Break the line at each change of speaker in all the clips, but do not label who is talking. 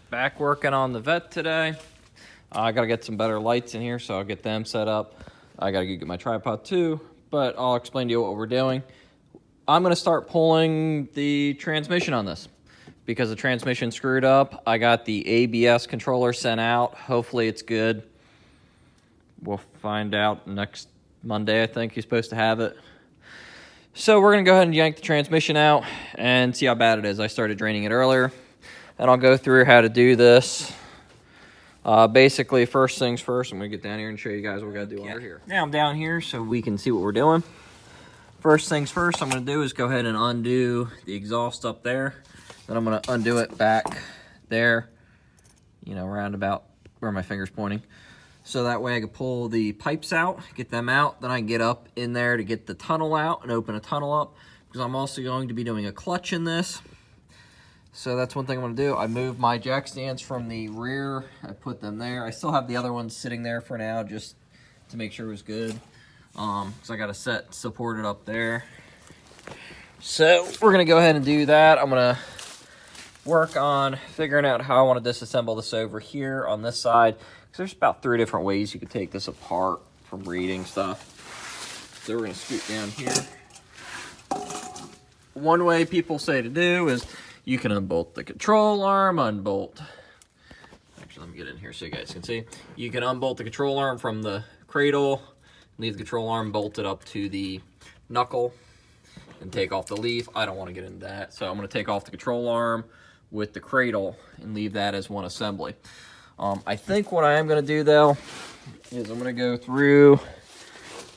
Back working on the Vette today. I gotta get some better lights in here, so I'll get them set up. I gotta get my tripod too, but I'll explain to you what we're doing. I'm gonna start pulling the transmission on this because the transmission screwed up. I got the ABS controller sent out. Hopefully it's good. We'll find out next Monday, I think he's supposed to have it. So we're gonna go ahead and yank the transmission out and see how bad it is. I started draining it earlier, and I'll go through how to do this. Basically, first things first, I'm gonna get down here and show you guys what we gotta do under here. Now I'm down here so we can see what we're doing. First things first, I'm gonna do is go ahead and undo the exhaust up there. Then I'm gonna undo it back there, around about where my finger's pointing. So that way I can pull the pipes out, get them out, then I can get up in there to get the tunnel out and open a tunnel up, because I'm also going to be doing a clutch in this. So that's one thing I'm gonna do. I moved my jack stands from the rear, I put them there. I still have the other ones sitting there for now, just to make sure it was good. So I got a set supported up there. So we're gonna go ahead and do that. I'm gonna work on figuring out how I want to disassemble this over here on this side, because there's about 3 different ways you could take this apart from reading stuff. So we're gonna scoot down here. One way people say to do is you can unbolt the control arm, actually let me get in here so you guys can see. You can unbolt the control arm from the cradle, leave the control arm bolted up to the knuckle, and take off the leaf. I don't want to get into that, so I'm going to take off the control arm with the cradle and leave that as one assembly. I think what I am going to do though is I'm going to go through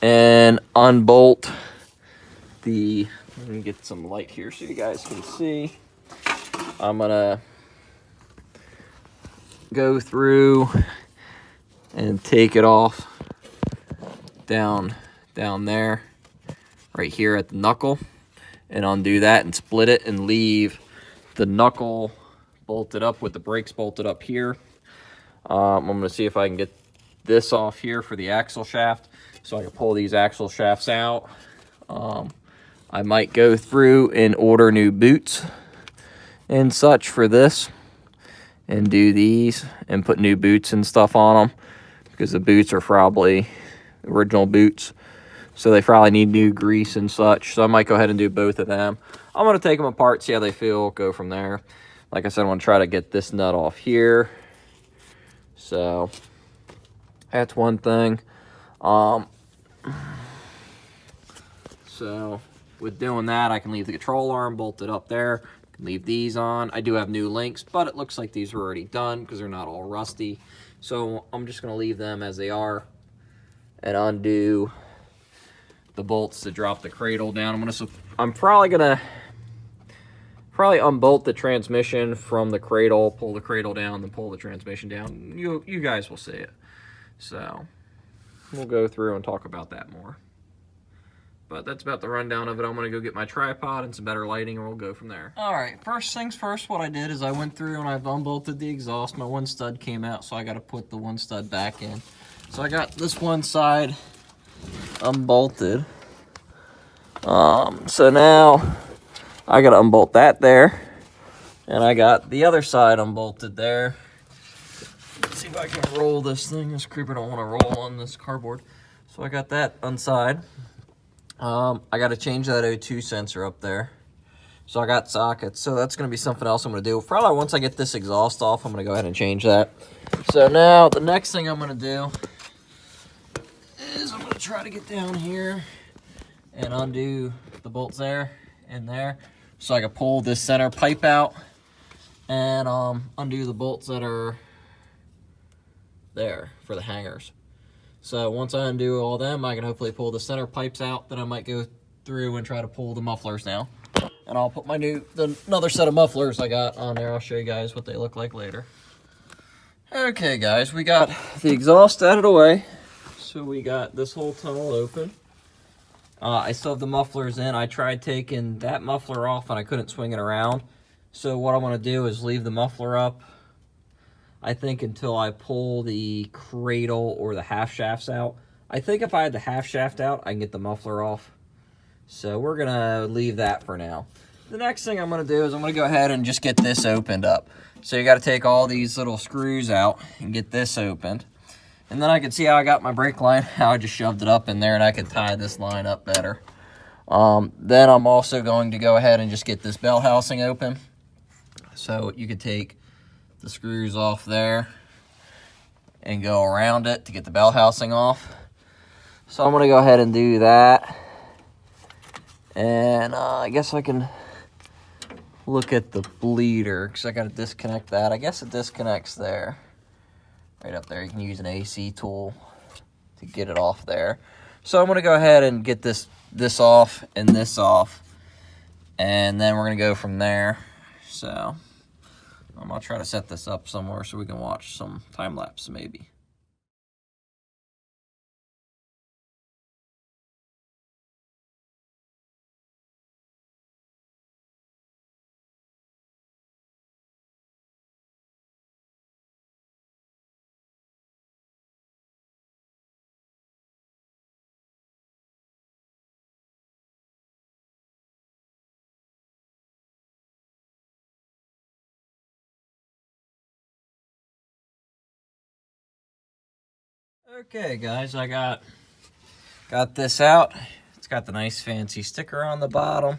and unbolt the, let me get some light here so you guys can see. I'm going to go through and take it off down there, right here at the knuckle, and undo that and split it and leave the knuckle bolted up with the brakes bolted up here. I'm going to see if I can get this off here for the axle shaft so I can pull these axle shafts out. I might go through and order new boots and such for this and do these and put new boots and stuff on them, because the boots are probably original boots, so they probably need new grease and such. So I might go ahead and do both of them. I'm going to take them apart, see how they feel, go from there. Like I said, I want to try to get this nut off here. So that's one thing. So with doing that, I can leave the control arm bolted up there. Leave these on. I do have new links, but it looks like these are already done because they're not all rusty. So I'm just going to leave them as they are and undo the bolts to drop the cradle down. I'm probably gonna unbolt the transmission from the cradle, pull the cradle down, then pull the transmission down. You guys will see it. So we'll go through and talk about that more. But that's about the rundown of it. I'm gonna go get my tripod and some better lighting, and we'll go from there. All right, first things first, what I did is I went through and I've unbolted the exhaust. My one stud came out, so I gotta put the one stud back in. So I got this one side unbolted. So now I gotta unbolt that there, and I got the other side unbolted there. Let's see if I can roll this thing. This creeper don't want to roll on this cardboard. So I got that inside. I got to change that O2 sensor up there. So I got sockets. So that's going to be something else I'm going to do. Probably once I get this exhaust off, I'm going to go ahead and change that. So now the next thing I'm going to do is I'm going to try to get down here and undo the bolts there and there, so I can pull this center pipe out and undo the bolts that are there for the hangers. So once I undo all them, I can hopefully pull the center pipes out. Then I might go through and try to pull the mufflers down. And I'll put another set of mufflers I got on there. I'll show you guys what they look like later. Okay guys, we got the exhaust out of the way. So we got this whole tunnel open. I still have the mufflers in. I tried taking that muffler off and I couldn't swing it around. So what I'm going to do is leave the muffler up, I think, until I pull the cradle or the half shafts out. I think if I had the half shaft out, I can get the muffler off. So we're going to leave that for now. the next thing I'm going to do is I'm going to go ahead and just get this opened up. So you got to take all these little screws out and get this opened. And then I can see how I got my brake line, how I just shoved it up in there, and I could tie this line up better. Then I'm also going to go ahead and just get this bell housing open. So you could take the screws off there and go around it to get the bell housing off. So I'm going to go ahead and do that. And I guess I can look at the bleeder, because I got to disconnect that. I guess it disconnects there. Right up there. You can use an AC tool to get it off there. So I'm going to go ahead and get this off and this off. And then we're going to go from there. So I'll try to set this up somewhere so we can watch some time lapse maybe. Okay, guys, I got this out. It's got the nice fancy sticker on the bottom.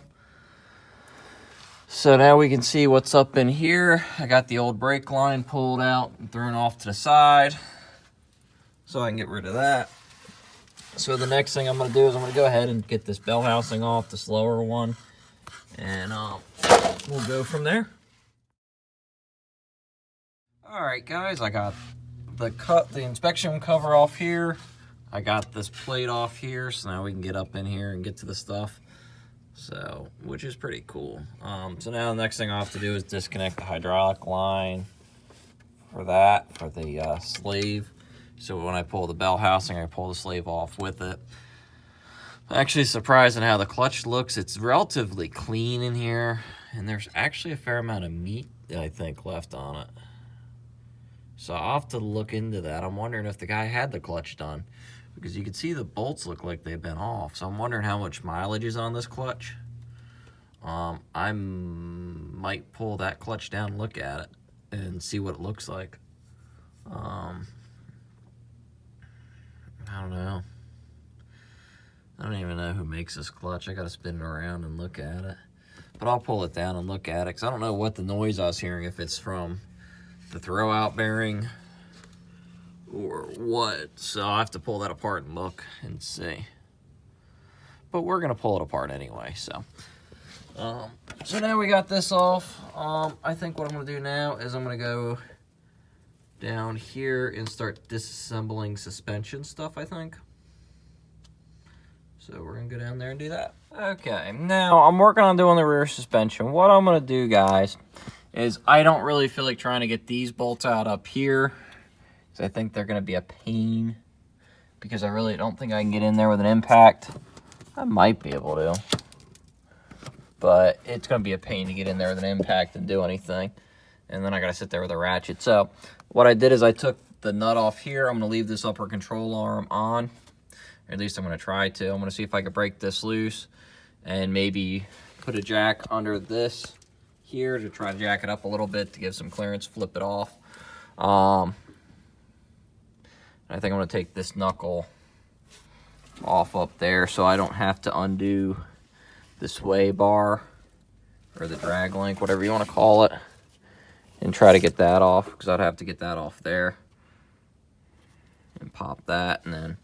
So now we can see what's up in here. I got the old brake line pulled out and thrown off to the side, so I can get rid of that. So the next thing I'm going to do is I'm going to go ahead and get this bell housing off, this lower one, and we'll go from there. All right, guys, I got the inspection cover off here. I got this plate off here, so now we can get up in here and get to the stuff. So, which is pretty cool. So now the next thing I'll have to do is disconnect the hydraulic line for that, for the sleeve. So when I pull the bell housing, I pull the sleeve off with it. I'm actually surprised at how the clutch looks. It's relatively clean in here, and there's actually a fair amount of meat, I think, left on it. So I'll have to look into that. I'm wondering if the guy had the clutch done, because you can see the bolts look like they've been off. So I'm wondering how much mileage is on this clutch. I might pull that clutch down, look at it, and see what it looks like. I don't know. I don't even know who makes this clutch. I got to spin it around and look at it. But I'll pull it down and look at it, because I don't know what the noise I was hearing, if it's from the throw-out bearing or what. So I'll have to pull that apart and look and see. But we're going to pull it apart anyway, so. So now we got this off. I think what I'm going to do now is I'm going to go down here and start disassembling suspension stuff, I think. So we're going to go down there and do that. Okay, now I'm working on doing the rear suspension. What I'm going to do, guys, is I don't really feel like trying to get these bolts out up here, because I think they're going to be a pain, because I really don't think I can get in there with an impact. I might be able to, but it's going to be a pain to get in there with an impact and do anything. And then I got to sit there with a ratchet. So what I did is I took the nut off here. I'm going to leave this upper control arm on. Or at least I'm going to try to. I'm going to see if I can break this loose and maybe put a jack under this here to try to jack it up a little bit to give some clearance, flip it off. I think I'm going to take this knuckle off up there so I don't have to undo the sway bar or the drag link, whatever you want to call it, and try to get that off, because I'd have to get that off there and pop that and then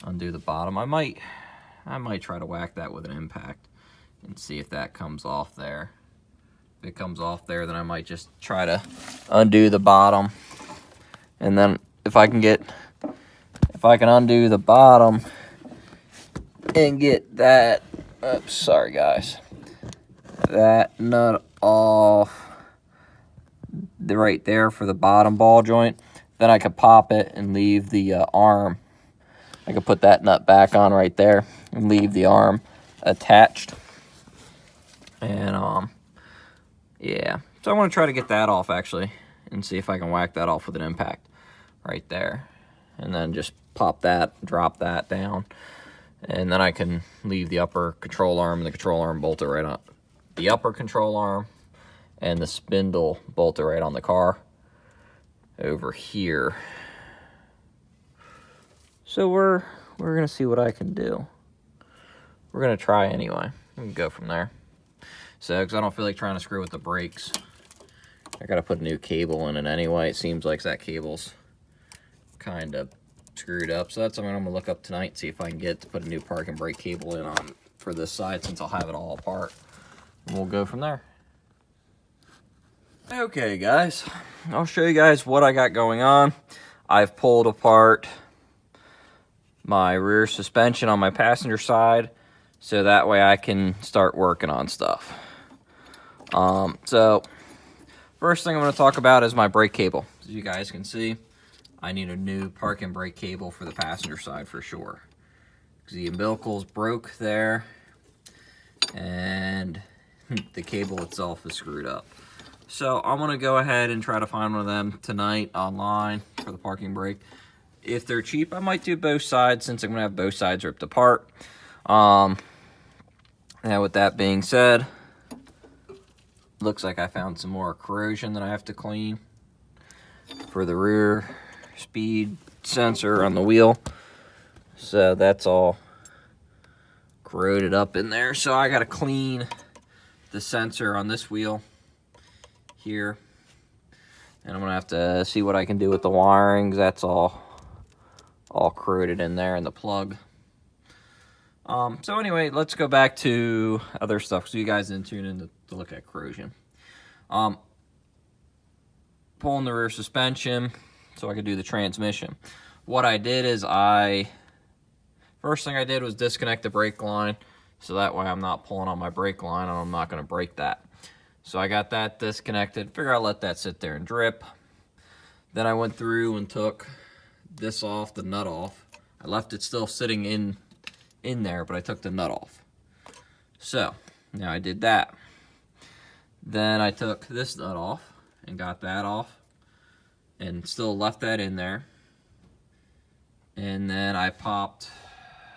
undo the bottom. I might try to whack that with an impact and see if that comes off there. If it comes off there, then I might just try to undo the bottom, and then if I can undo the bottom and get that, oops, sorry guys, that nut off right there for the bottom ball joint, then I could pop it and leave the arm. I could put that nut back on right there and leave the arm attached. And yeah, so I'm going to try to get that off actually and see if I can whack that off with an impact right there, and then just pop that, drop that down, and then I can leave the upper control arm and the control arm bolted right the upper control arm and the spindle bolted right on the car over here. So we're gonna see what I can do. We're gonna try anyway. We can go from there. So, because I don't feel like trying to screw with the brakes. I gotta put a new cable in it anyway. It seems like that cable's kind of screwed up. So that's something I'm gonna look up tonight, see if I can get to put a new parking brake cable in on for this side, since I'll have it all apart. And we'll go from there. Okay, guys, I'll show you guys what I got going on. I've pulled apart my rear suspension on my passenger side, so that way I can start working on stuff. So first thing I'm going to talk about is my brake cable. As you guys can see, I need a new parking brake cable for the passenger side for sure, because the umbilical's broke there and the cable itself is screwed up. So I'm going to go ahead and try to find one of them tonight online for the parking brake. If they're cheap, I might do both sides, since I'm going to have both sides ripped apart. Now with that being said, looks like I found some more corrosion that I have to clean for the rear speed sensor on the wheel. So that's all corroded up in there. So I got to clean the sensor on this wheel here. And I'm going to have to see what I can do with the wiring, 'cause that's all corroded in there, and the plug. So anyway, let's go back to other stuff, so you guys didn't tune in to look at corrosion. Pulling the rear suspension so I could do the transmission. What I did is first thing I did was disconnect the brake line, so that way I'm not pulling on my brake line and I'm not going to break that. So I got that disconnected. Figure I'll let that sit there and drip. Then I went through and took this off, the nut off. I left it still sitting in there, but I took the nut off. So now I did that. Then I took this nut off and got that off and still left that in there. And then I popped,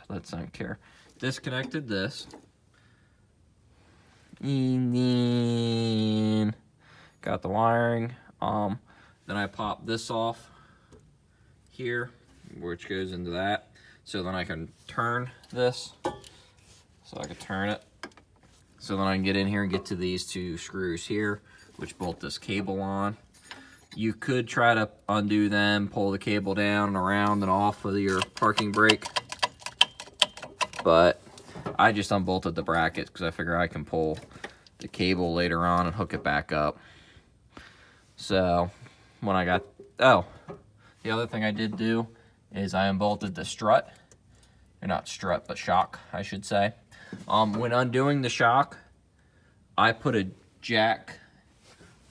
let's not care, disconnected this. And then got the wiring. Then I popped this off here, which goes into that. So then I can turn this. So I can turn it. So then I can get in here and get to these two screws here, which bolt this cable on. You could try to undo them, pull the cable down and around and off of your parking brake. But I just unbolted the brackets because I figure I can pull the cable later on and hook it back up. So when I got, the other thing I did do is I unbolted the strut. Or not strut, but shock, I should say. When undoing the shock, I put a jack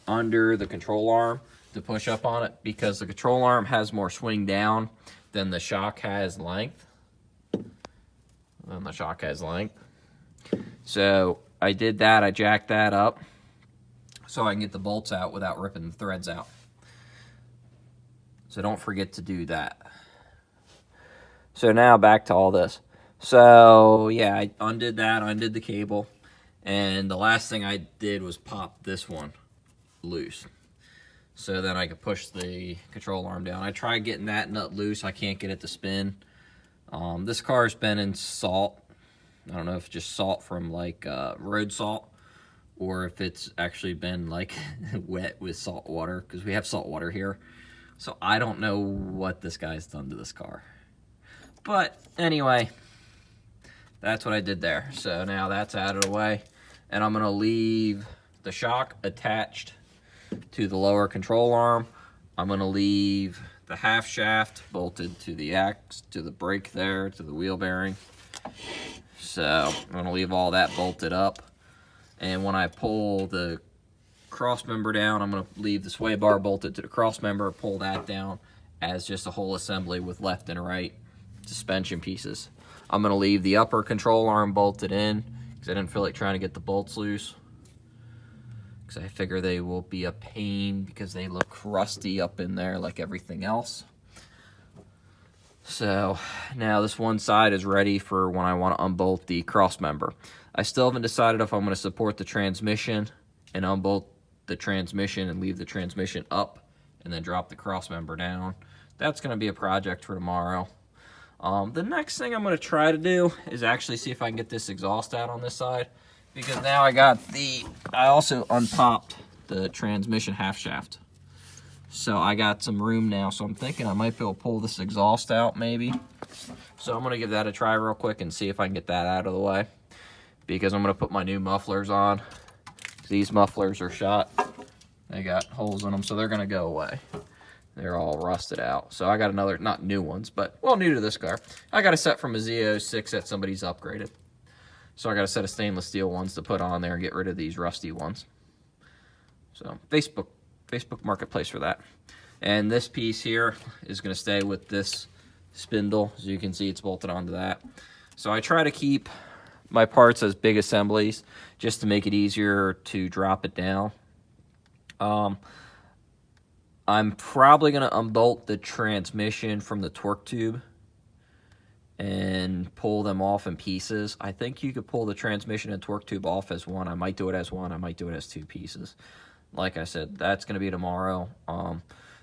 under the control arm to push up on it, because the control arm has more swing down than the shock has length. So I did that, I jacked that up so I can get the bolts out without ripping the threads out. So don't forget to do that. So now back to all this. So yeah, I undid that, undid the cable, and the last thing I did was pop this one loose. So then I could push the control arm down. I tried getting that nut loose, I can't get it to spin. This car's been in salt. I don't know if it's just salt from like road salt, or if it's actually been like wet with salt water, because we have salt water here. So I don't know what this guy's done to this car. But anyway, that's what I did there. So now that's out of the way. And I'm going to leave the shock attached to the lower control arm. I'm going to leave the half shaft bolted to the brake there, to the wheel bearing. So I'm going to leave all that bolted up. And when I pull the cross member down, I'm going to leave the sway bar bolted to the cross member, pull that down as just a whole assembly with left and right suspension pieces. I'm going to leave the upper control arm bolted in because I didn't feel like trying to get the bolts loose, because I figure they will be a pain because they look rusty up in there like everything else. So now this one side is ready for when I want to unbolt the cross member. I still haven't decided if I'm going to support the transmission and unbolt the transmission and leave the transmission up and then drop the cross member down. That's going to be a project for tomorrow. The next thing I'm going to try to do is actually see if I can get this exhaust out on this side, because now I also unpopped the transmission half shaft. So I got some room now, so I'm thinking I might be able to pull this exhaust out maybe. So I'm going to give that a try real quick and see if I can get that out of the way, because I'm going to put my new mufflers on. These mufflers are shot. They got holes in them, so they're going to go away. They're all rusted out. So I got another, not new ones, but, well, new to this car. I got a set from a Z06 that somebody's upgraded. So I got a set of stainless steel ones to put on there and get rid of these rusty ones. So Facebook Marketplace for that. And this piece here is going to stay with this spindle. As you can see, it's bolted onto that. So I try to keep my parts as big assemblies just to make it easier to drop it down. I'm probably going to unbolt the transmission from the torque tube and pull them off in pieces. I think you could pull the transmission and torque tube off as one. I might do it as one. I might do it as two pieces. Like I said, that's going to be tomorrow.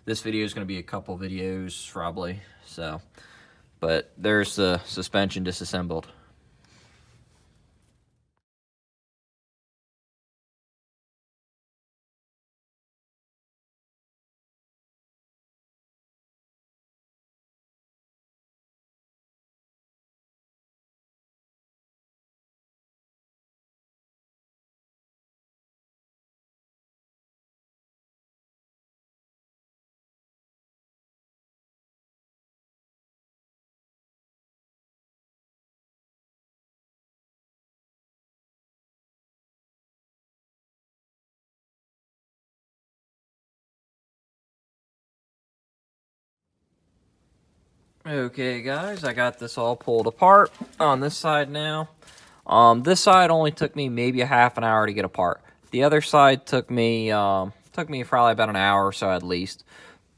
This video is going to be a couple videos probably. So, but there's the suspension disassembled. Okay guys, I got this all pulled apart on this side now. This side only took me maybe a half an hour to get apart. The other side took me probably about an hour or so at least,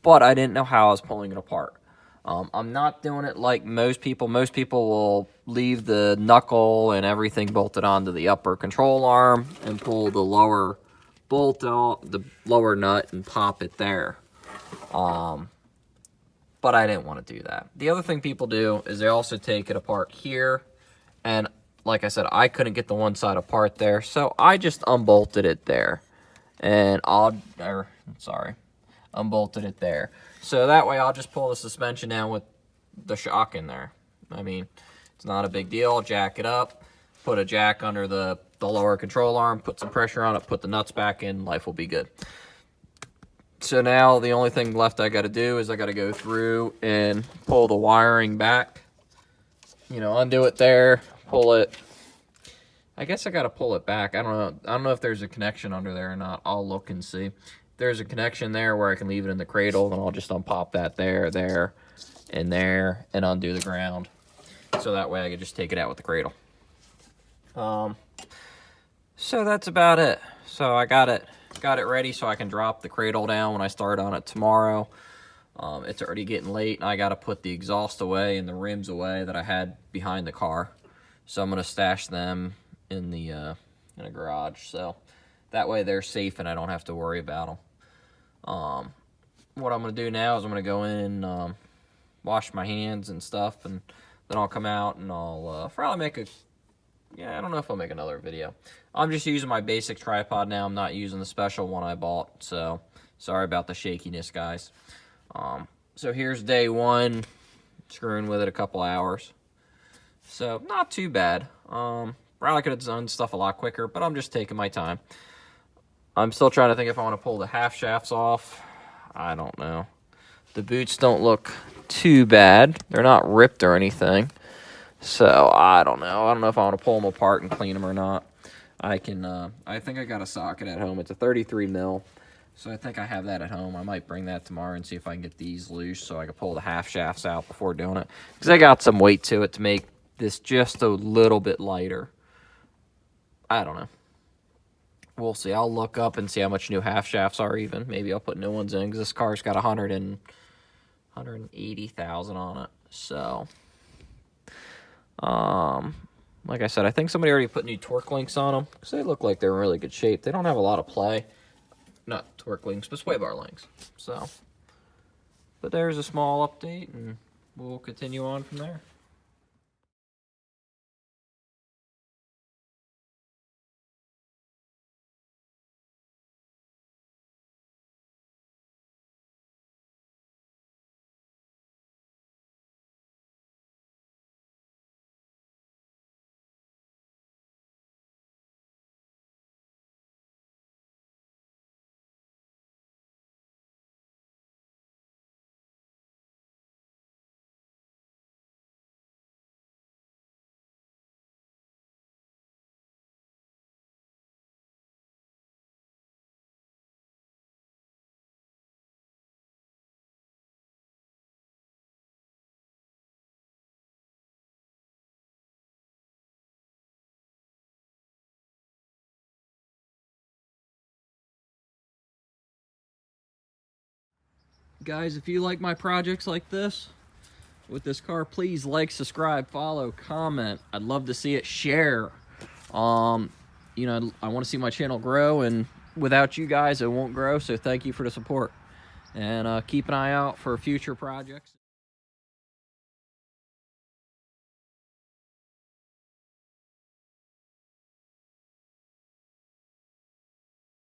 but I didn't know how I was pulling it apart. I'm not doing it like most people. Most people will leave the knuckle and everything bolted onto the upper control arm and pull the lower bolt out, the lower nut, and pop it there. But I didn't want to do that. The other thing people do is they also take it apart here. And like I said, I couldn't get the one side apart there, so I just unbolted it there. And unbolted it there. So that way I'll just pull the suspension down with the shock in there. I mean, it's not a big deal. Jack it up, put a jack under the lower control arm, put some pressure on it, put the nuts back in, life will be good. So now the only thing left I got to do is I got to go through and pull the wiring back. You know, undo it there, pull it. I guess I got to pull it back. I don't know if there's a connection under there or not. I'll look and see. If there's a connection there where I can leave it in the cradle, then I'll just unpop that there, and there, and undo the ground. So that way I can just take it out with the cradle. So that's about it. So I got it ready so I can drop the cradle down when I start on it tomorrow. It's already getting late, and I got to put the exhaust away and the rims away that I had behind the car. So I'm going to stash them in a garage, so that way they're safe and I don't have to worry about them. What I'm going to do now is I'm going to go in and wash my hands and stuff, and then I'll come out and I'll probably make I don't know if I'll make another video. I'm just using my basic tripod now. I'm not using the special one I bought, so sorry about the shakiness, guys. So here's day one, screwing with it a couple hours. So not too bad. Probably could have done stuff a lot quicker, but I'm just taking my time. I'm still trying to think if I want to pull the half shafts off. I don't know. The boots don't look too bad. They're not ripped or anything. So I don't know. I don't know if I want to pull them apart and clean them or not. I think I got a socket at home. It's a 33 mil. So I think I have that at home. I might bring that tomorrow and see if I can get these loose so I can pull the half shafts out before doing it. Because I got some weight to it to make this just a little bit lighter. I don't know. We'll see. I'll look up and see how much new half shafts are even. Maybe I'll put new ones in because this car's got 180,000 on it. So, like I said, I think somebody already put new torque links on them because they look like they're in really good shape. They don't have a lot of play. Not torque links, but sway bar links. So, but there's a small update, and we'll continue on from there. Guys, if you like my projects like this with this car, please like, subscribe, follow, comment. I'd love to see it. Share. You know, I want to see my channel grow, and without you guys it won't grow, so thank you for the support, and keep an eye out for future projects.